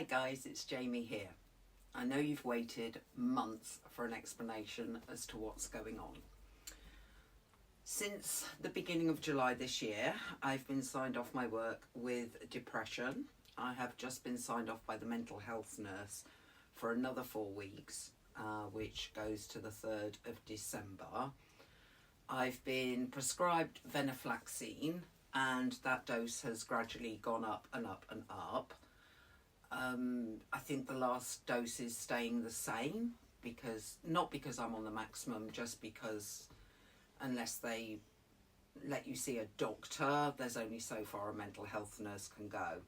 Hi guys, it's Jamie here. I know you've waited months for an explanation as to what's going on. Since the beginning of July this year, I've been signed off my work with depression. I have just been signed off by the mental health nurse for another 4 weeks, which goes to the 3rd of December. I've been prescribed venlafaxine and that dose has gradually gone up and up and up. I think the last dose is staying the same, not because I'm on the maximum, just because unless they let you see a doctor, there's only so far a mental health nurse can go.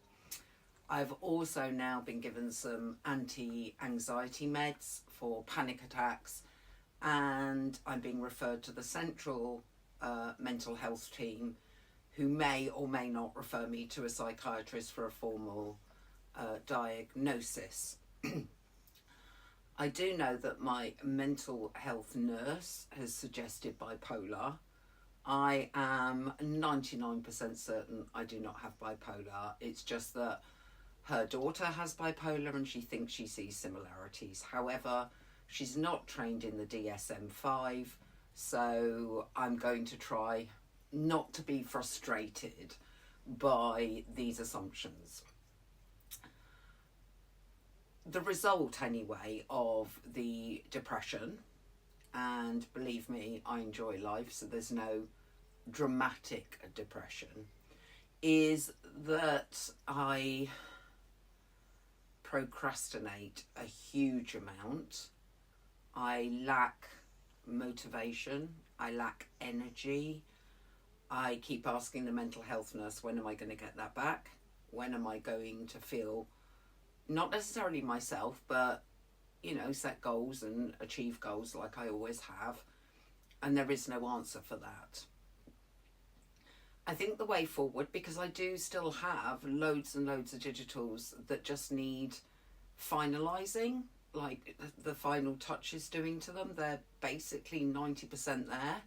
I've also now been given some anti-anxiety meds for panic attacks, and I'm being referred to the central mental health team, who may or may not refer me to a psychiatrist for a formal diagnosis. I do know that my mental health nurse has suggested bipolar. I am 99% certain I do not have bipolar. It's just that her daughter has bipolar and she thinks she sees similarities. However, she's not trained in the DSM-5, so I'm going to try not to be frustrated by these assumptions. The result, anyway, of the depression, and believe me, I enjoy life, so there's no dramatic depression, is that I procrastinate a huge amount. I lack motivation, I lack energy. I keep asking the mental health nurse, when am I going to get that back? When am I going to feel, not necessarily myself, but, you know, set goals and achieve goals like I always have? And there is no answer for that. I think the way forward, because I do still have loads and loads of digitals that just need finalising, like the final touches doing to them. They're basically 90% there.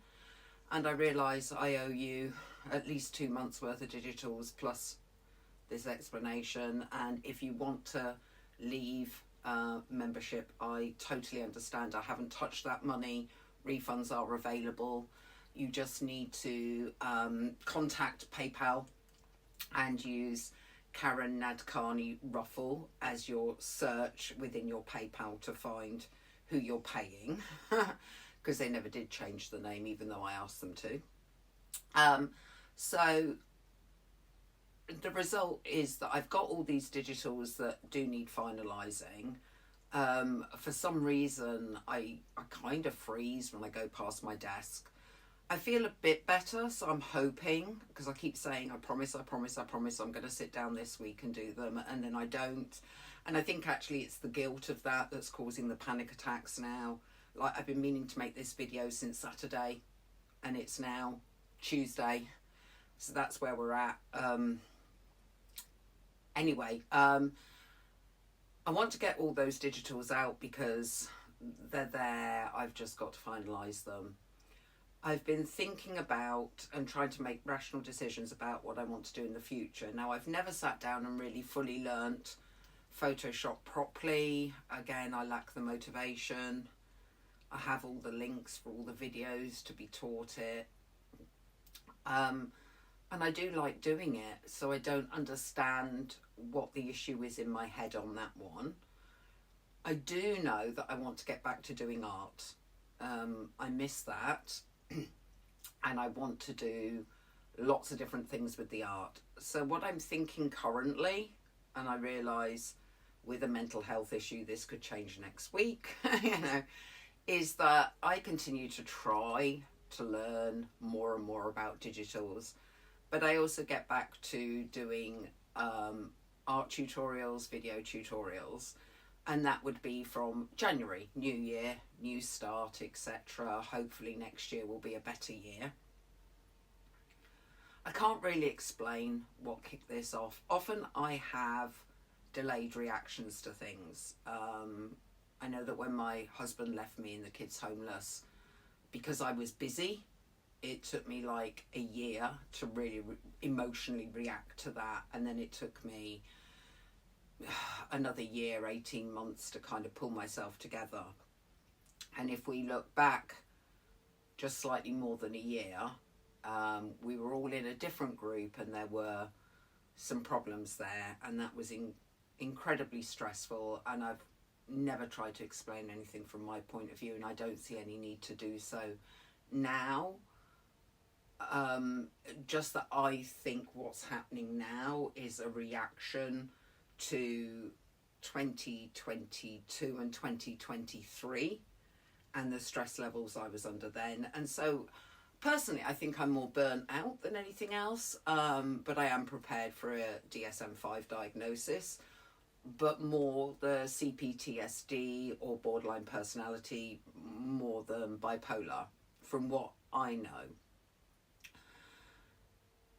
And I realise I owe you at least 2 months worth of digitals plus this explanation. And if you want to leave membership, I totally understand. I haven't touched that money. Refunds are available. You just need to contact PayPal and use Karen Nadkarni Ruffle as your search within your PayPal to find who you're paying, because they never did change the name, even though I asked them to. So the result is that I've got all these digitals that do need finalising. For some reason, I kind of freeze when I go past my desk. I feel a bit better, so I'm hoping, because I keep saying, I promise, I'm going to sit down this week and do them, and then I don't. And I think actually it's the guilt of that that's causing the panic attacks now. Like, I've been meaning to make this video since Saturday, and it's now Tuesday. So that's where we're at. Anyway, I want to get all those digitals out because they're there. I've just got to finalise them. I've been thinking about and trying to make rational decisions about what I want to do in the future. Now, I've never sat down and really fully learnt Photoshop properly. Again, I lack the motivation. I have all the links for all the videos to be taught it. And I do like doing it, so I don't understand what the issue is in my head on that one. I do know that I want to get back to doing art. I miss that. And I want to do lots of different things with the art. So what I'm thinking currently, and I realise with a mental health issue this could change next week, is that I continue to try to learn more and more about digitals, but I also get back to doing art tutorials, video tutorials, and that would be from January, new year, new start, etc. Hopefully next year will be a better year. I can't really explain what kicked this off. Often I have delayed reactions to things. I know that when my husband left me and the kids homeless, because I was busy, it took me like a year to really emotionally react to that. And then it took me another year, 18 months to kind of pull myself together. And if we look back just slightly more than a year, we were all in a different group and there were some problems there, and that was incredibly stressful, and I've never tried to explain anything from my point of view, and I don't see any need to do so now. Just that I think what's happening now is a reaction to 2022 and 2023 and the stress levels I was under then. And so personally, I think I'm more burnt out than anything else, but I am prepared for a DSM-5 diagnosis, but more the CPTSD or borderline personality more than bipolar, from what I know.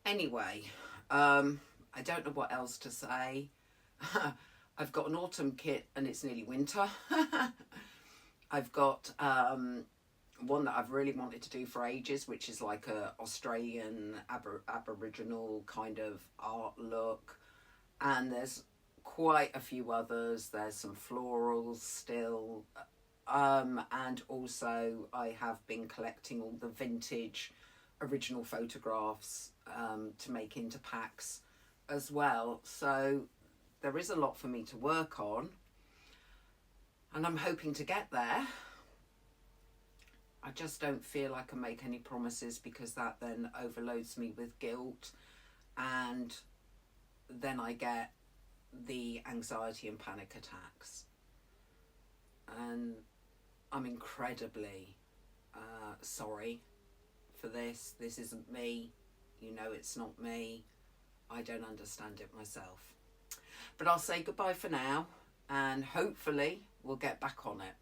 Anyway, I don't know what else to say. I've got an autumn kit and it's nearly winter. I've got one that I've really wanted to do for ages, which is like a Australian Aboriginal kind of art look. And there's quite a few others. There's some florals still. And also I have been collecting all the vintage original photographs to make into packs as well. So there is a lot for me to work on, and I'm hoping to get there. I just don't feel I can make any promises, because that then overloads me with guilt, and then I get the anxiety and panic attacks. And I'm incredibly sorry for this. This isn't me. You know it's not me. I don't understand it myself. But I'll say goodbye for now, and hopefully we'll get back on it.